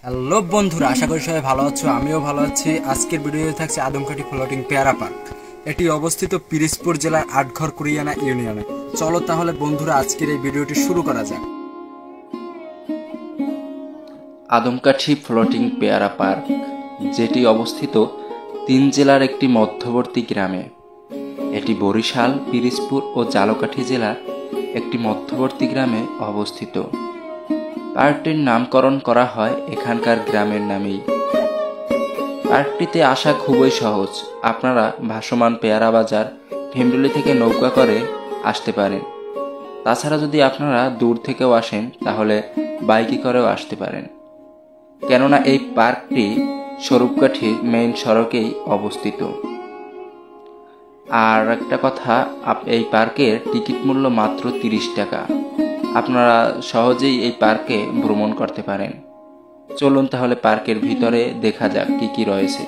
Hello বন্ধুরা, আশা করি সবাই ভালো আছো। আমিও ভালো আছি। আজকের ভিডিওতে থাকছে আদমকাঠি ফ্লোটিং পেয়ারা পার্ক। এটি অবস্থিত পিরিজপুর জেলার আটঘর কুরিয়ানা ইউনিয়নে। চলো তাহলে বন্ধুরা আজকের এই ভিডিওটি শুরু করা যাক। আদমকাঠি ফ্লোটিং পেয়ারা পার্ক, যেটি অবস্থিত 3 জেলার একটি মধ্যবর্তী গ্রামে। এটি বরিশাল, পিরিজপুর ও ঝালকাঠি জেলার একটি মধ্যবর্তী গ্রামে অবস্থিত। পার্কটির নামকরণ করা হয় এখানকার গ্রামের নামেই। পার্কটিতে আসা খুবই সহজ। আপনারা ভাসমান পেয়ারা বাজার ঢেমডুলি থেকে নৌকা করে আসতে পারেন। তাছাড়া যদি আপনারা দূর থেকেও আসেন তাহলে বাইকে করেও আসতে পারেন, কেননা এই পার্কটি স্বরূপকাঠির মেইন সড়কেই অবস্থিত। আর একটা কথা, এই পার্কের টিকিট মূল্য মাত্র 30 টাকা। আপনারা সহজেই এই পার্কে ভ্রমণ করতে পারেন। চলুন তাহলে পার্কের ভিতরে দেখা যাক কি কি রয়েছে।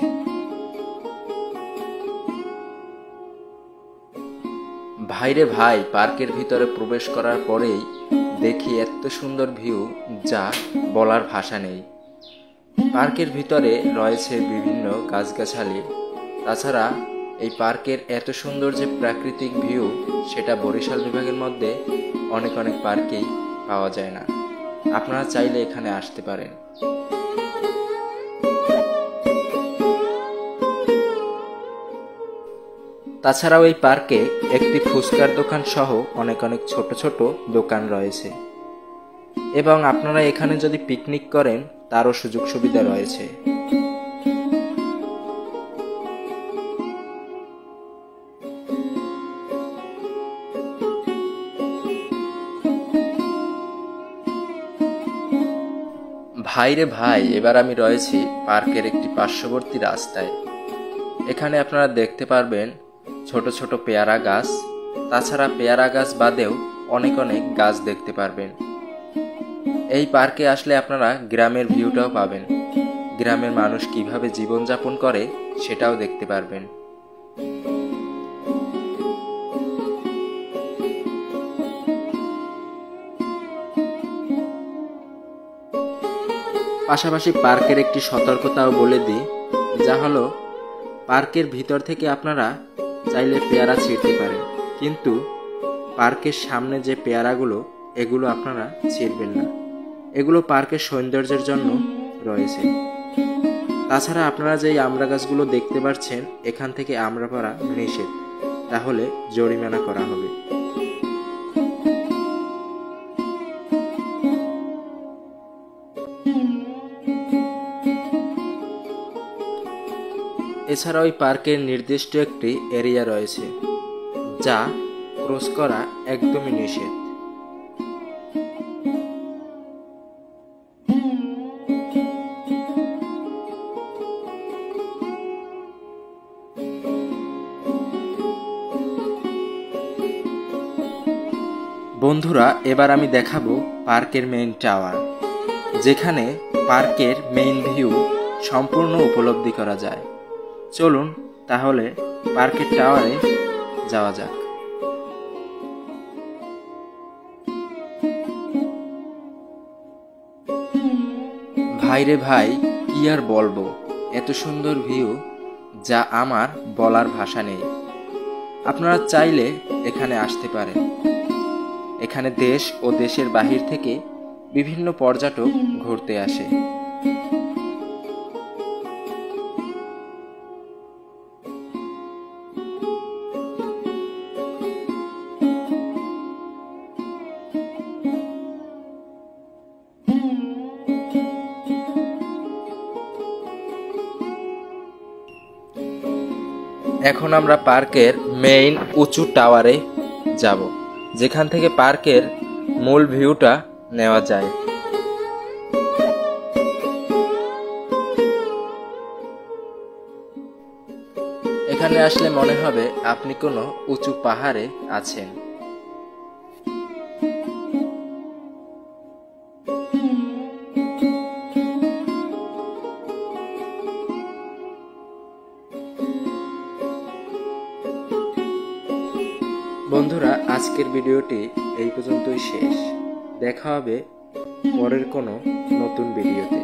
ভাইরে ভাই, পার্কের ভিতরে প্রবেশ করার পরেই দেখি এত সুন্দর ভিউ যা বলার ভাষা নেই। পার্কের ভিতরে রয়েছে বিভিন্ন গাছগাছালি। তাছাড়া এই পার্কের এত সুন্দর যে প্রাকৃতিক ভিউ, সেটা বরিশাল বিভাগের মধ্যে অনেক পার্কেই পাওয়া যায় না। আপনারা চাইলে এখানে আসতে পারেন। তাছাড়াও এই পার্কে একটি ফুচকার দোকান সহ অনেক ছোট ছোট দোকান রয়েছে, এবং আপনারা এখানে যদি পিকনিক করেন তারও সুযোগ সুবিধা রয়েছে। ভাইরে ভাই, এবার আমি রয়েছি পার্কের একটি পার্শ্ববর্তী রাস্তায়। এখানে আপনারা দেখতে পারবেন ছোট ছোট পেয়ারা গাছ। তাছাড়া পেয়ারা গাছ বাদেও অনেক গাছ দেখতে পারবেন। এই পার্কে আসলে আপনারা গ্রামের ভিউটাও পাবেন। গ্রামের মানুষ কিভাবে জীবনযাপন করে সেটাও দেখতে পারবেন। পাশাপাশি পার্কের একটি সতর্কতাও বলে দিই, যা হলো পার্কের ভিতর থেকে আপনারা চাইলে পেয়ারা ছিঁড়তে পারেন, কিন্তু পার্কের সামনে যে পেয়ারাগুলো, এগুলো আপনারা ছিঁড়বেন না। এগুলো পার্কের সৌন্দর্যের জন্য রয়েছে। তাছাড়া আপনারা যেই আমড়া গাছগুলো দেখতে পাচ্ছেন, এখান থেকে আমড়া পাড়া নিষেধ, তাহলে জরিমানা করা হবে। এছাড়া ওই পার্কের নির্দিষ্ট একটি এরিয়া রয়েছে, যা ক্রস করা একদমই নিষেধ। বন্ধুরা, এবার আমি দেখাবো পার্কের মেইন টাওয়ার, যেখানে পার্কের মেইন ভিউ সম্পূর্ণ উপলব্ধি করা যায়। চলুন তাহলে পার্কের টাওয়ারে যাওয়া যাক। ভাইরে ভাই, কি আর বলবো, এত সুন্দর ভিউ যা আমার বলার ভাষা নেই। আপনারা চাইলে এখানে আসতে পারেন। এখানে দেশ ও দেশের বাহির থেকে বিভিন্ন পর্যটক ঘুরতে আসে। এখন আমরা পার্কের মেইন উঁচু টাওয়ারে যাব, যেখান থেকে পার্কের মূল ভিউটা নেওয়া যায়। এখানে আসলে মনে হবে আপনি কোনো উঁচু পাহাড়ে আছেন। বন্ধুরা, আজকের ভিডিওটি এই পর্যন্তই শেষ। দেখা হবে পরের কোনো নতুন ভিডিওতে।